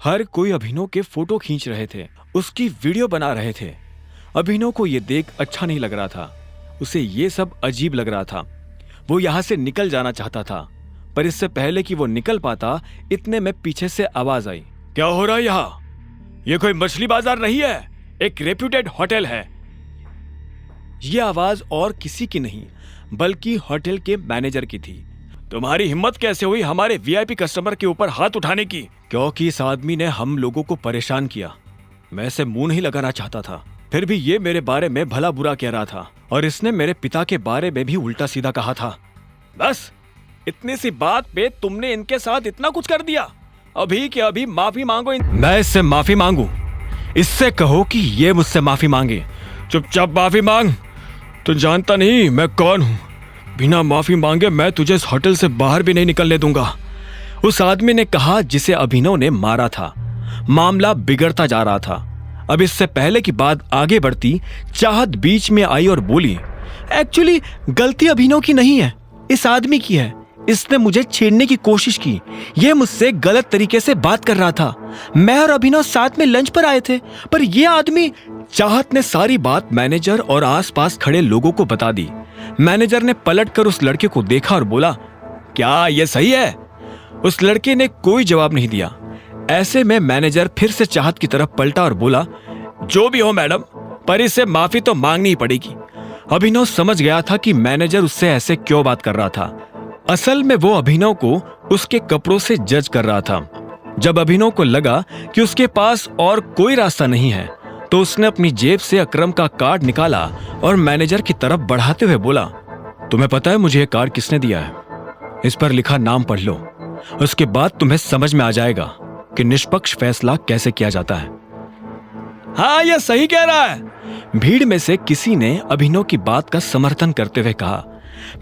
हर कोई अभिनव के फोटो खींच रहे थे, उसकी वीडियो बना रहे थे। अभिनव को ये देख अच्छा नहीं लग रहा था, उसे ये सब अजीब लग रहा था। वो यहाँ से निकल जाना चाहता था, पर इससे पहले कि वो निकल पाता, इतने में पीछे से आवाज आई। क्या हो रहा है यहाँ? ये कोई मछली बाजार नहीं है, एक रेप्यूटेड होटल है। ये आवाज और किसी की नहीं बल्कि होटल के मैनेजर की थी। तुम्हारी हिम्मत कैसे हुई हमारे वीआईपी कस्टमर के ऊपर हाथ उठाने की? क्योंकि इस आदमी ने हम लोगों को परेशान किया। मैं इसे मुंह नहीं लगाना चाहता था, फिर भी ये मेरे बारे में भला बुरा कह रहा था और इसने मेरे पिता के बारे में भी उल्टा सीधा कहा था। बस इतनी सी बात पे तुमने इनके साथ इतना कुछ कर दिया। अभी के अभी माफी मांगो। मैं इससे माफी मांगू? इससे कहो कि ये मुझसे माफी मांगे। चुपचाप माफी मांग। तू जानता नहीं मैं कौन हूं। बिना माफी मांगे मैं तुझे इस होटल से बाहर भी नहीं निकलने दूंगा, उस आदमी ने कहा जिसे अभिनव ने मारा था। मामला बिगड़ता जा रहा था। अब इससे पहले की बात आगे बढ़ती, चाहत बीच में आई और बोली, एक्चुअली गलती अभिनव की नहीं है, इस आदमी की है। इसने मुझे छेड़ने की कोशिश की। यह मुझसे गलत तरीके से बात कर रहा था। मैं और अभिनव साथ में लंच पर आए थे, पर यह आदमी। चाहत ने सारी बात मैनेजर और आसपास खड़े लोगों को बता दी। मैनेजर ने पलटकर उस लड़के को देखा और बोला, क्या यह सही है? उस लड़के ने कोई जवाब नहीं दिया। ऐसे में मैनेजर फिर से चाहत की तरफ पलटा और बोला, जो भी हो मैडम, पर इससे माफी तो मांगनी ही पड़ेगी। अभिनव समझ गया था कि मैनेजर उससे ऐसे क्यों बात कर रहा था। असल में वो अभिनव को उसके कपड़ों से जज कर रहा था। जब अभिनव को लगा कि उसके पास और कोई रास्ता नहीं है, तो उसने अपनी जेब से अकरम का कार्ड निकाला और मैनेजर की तरफ बढ़ाते हुए बोला, तुम्हें पता है मुझे ये कार्ड किसने दिया है? इस पर लिखा नाम पढ़ लो, उसके बाद तुम्हें समझ में आ जाएगा कि निष्पक्ष फैसला कैसे किया जाता है। हाँ, यह सही कह रहा है। भीड़ में से किसी ने अभिनव की बात का समर्थन करते हुए कहा।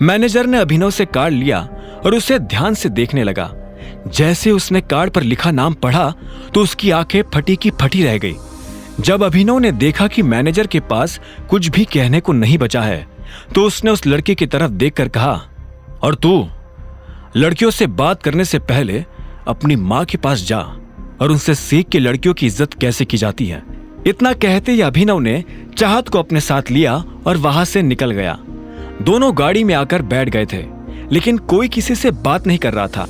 मैनेजर ने अभिनव से कार्ड लिया और उसे ध्यान से देखने लगा। जैसे उसने कार्ड पर लिखा नाम पढ़ा तो उसकी आंखें फटी की फटी रह गई। जब अभिनव ने देखा कि मैनेजर के पास कुछ भी कहने को नहीं बचा है, तो उसने उस लड़के की तरफ देखकर कहा, और तू लड़कियों से बात करने से पहले अपनी मां के पास जा और उनसे सीख के लड़कियों की इज्जत कैसे की जाती है। इतना कहते ही अभिनव ने चाहत को अपने साथ लिया और वहां से निकल गया। दोनों गाड़ी में आकर बैठ गए थे, लेकिन कोई किसी से बात नहीं कर रहा था।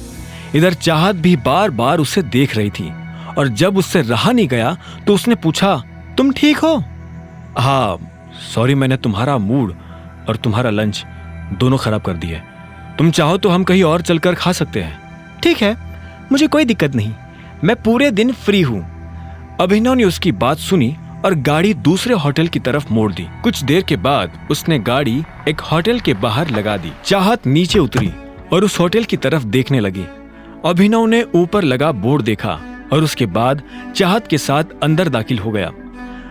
इधर चाहत भी बार बार उसे देख रही थी और जब उससे रहा नहीं गया तो उसने पूछा, तुम ठीक हो? हाँ सॉरी, मैंने तुम्हारा मूड और तुम्हारा लंच दोनों खराब कर दिए। तुम चाहो तो हम कहीं और चलकर खा सकते हैं। ठीक है, मुझे कोई दिक्कत नहीं, मैं पूरे दिन फ्री हूं। अभिनव ने उसकी बात सुनी और गाड़ी दूसरे होटल की तरफ मोड़ दी। कुछ देर के बाद उसने गाड़ी एक होटल के बाहर लगा दी। चाहत नीचे उतरी और उस होटल की तरफ देखने लगी। अभिनव ने ऊपर लगा बोर्ड देखा और उसके बाद चाहत के साथ अंदर दाखिल हो गया।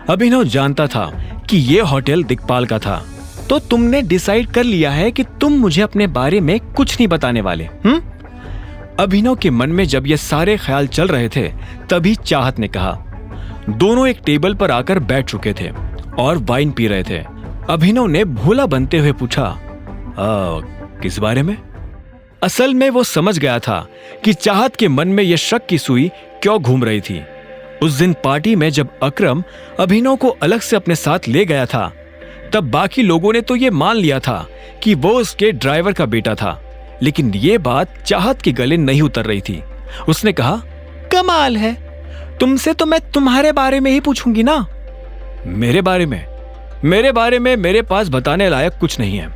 अभिनव जानता था कि यह होटल दिक्पाल का था। तो तुमने डिसाइड कर लिया है कि तुम मुझे अपने बारे में कुछ नहीं बताने वाले? अभिनव के मन में जब ये सारे ख्याल चल रहे थे, तभी चाहत ने कहा। दोनों एक टेबल पर आकर बैठ चुके थे और वाइन पी रहे थे। अभिनव ने भोला बनते हुए पूछा, किस बारे में? असल में वो समझ गया था कि चाहत के मन में यह शक की सुई क्यों घूम रही थी। उस दिन पार्टी में जब अकरम अभिनव को अलग से अपने साथ ले गया था, तब बाकी लोगों ने तो ये मान लिया था कि वो उसके ड्राइवर का बेटा था, लेकिन ये बात चाहत के गले नहीं उतर रही थी। उसने कहा, कमाल है, तुमसे तो मैं तुम्हारे बारे में ही पूछूंगी ना। मेरे बारे में मेरे पास बताने लायक कुछ नहीं है,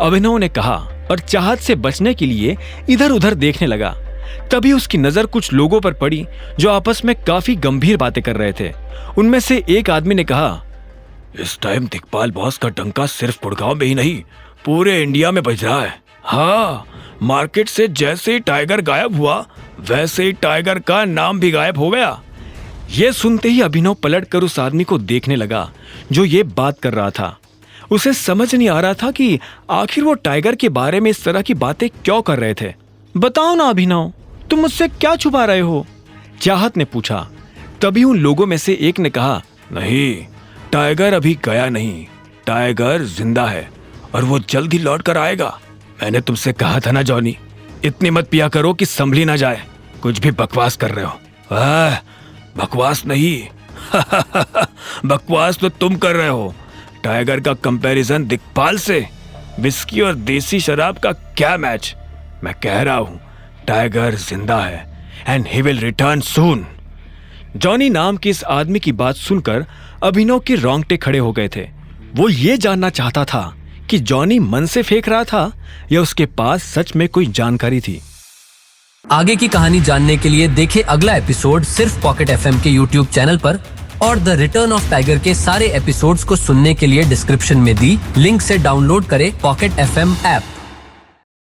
अभिनव ने कहा और चाहत से बचने के लिए इधर उधर देखने लगा। तभी उसकी नजर कुछ लोगों पर पड़ी जो आपस में काफी गंभीर बातें कर रहे थे। उनमें से एक आदमी ने कहा, इस टाइम दिक्पाल बॉस का डंका सिर्फ गुड़गांव में ही नहीं, पूरे इंडिया में बज रहा है। हाँ, मार्केट से जैसे ही टाइगर गायब हुआ, वैसे ही टाइगर का नाम भी गायब हो गया। यह सुनते ही अभिनव पलटकर उस आदमी को देखने लगा जो ये बात कर रहा था। उसे समझ नहीं आ रहा था कि आखिर वो टाइगर के बारे में इस तरह की बातें क्यों कर रहे थे। बताओ ना अभिनव, तुम मुझसे क्या छुपा रहे हो? चाहत ने पूछा। तभी उन लोगों में से एक ने कहा, नहीं, टाइगर अभी गया नहीं, टाइगर जिंदा है और वो जल्द ही लौट कर आएगा। मैंने तुमसे कहा था ना जॉनी, इतनी मत पिया करो कि संभली ना जाए। कुछ भी बकवास कर रहे हो। बकवास नहीं। बकवास तो तुम कर रहे हो। टाइगर का कंपैरिजन दिक्पाल से, विस्की और देसी शराब का क्या मैच। मैं कह रहा हूं टाइगर जिंदा है and he will return soon. Johnny नाम के इस आदमी की बात सुनकर अभिनव के रोंगटे खड़े हो गए थे। वो ये जानना चाहता था कि जॉनी मन से फेंक रहा था या उसके पास सच में कोई जानकारी थी। आगे की कहानी जानने के लिए देखें अगला एपिसोड सिर्फ पॉकेट एफएम के यूट्यूब चैनल पर, और द रिटर्न ऑफ टाइगर के सारे एपिसोड्स को सुनने के लिए डिस्क्रिप्शन में दी लिंक से डाउनलोड करें पॉकेट एफएम ऐप।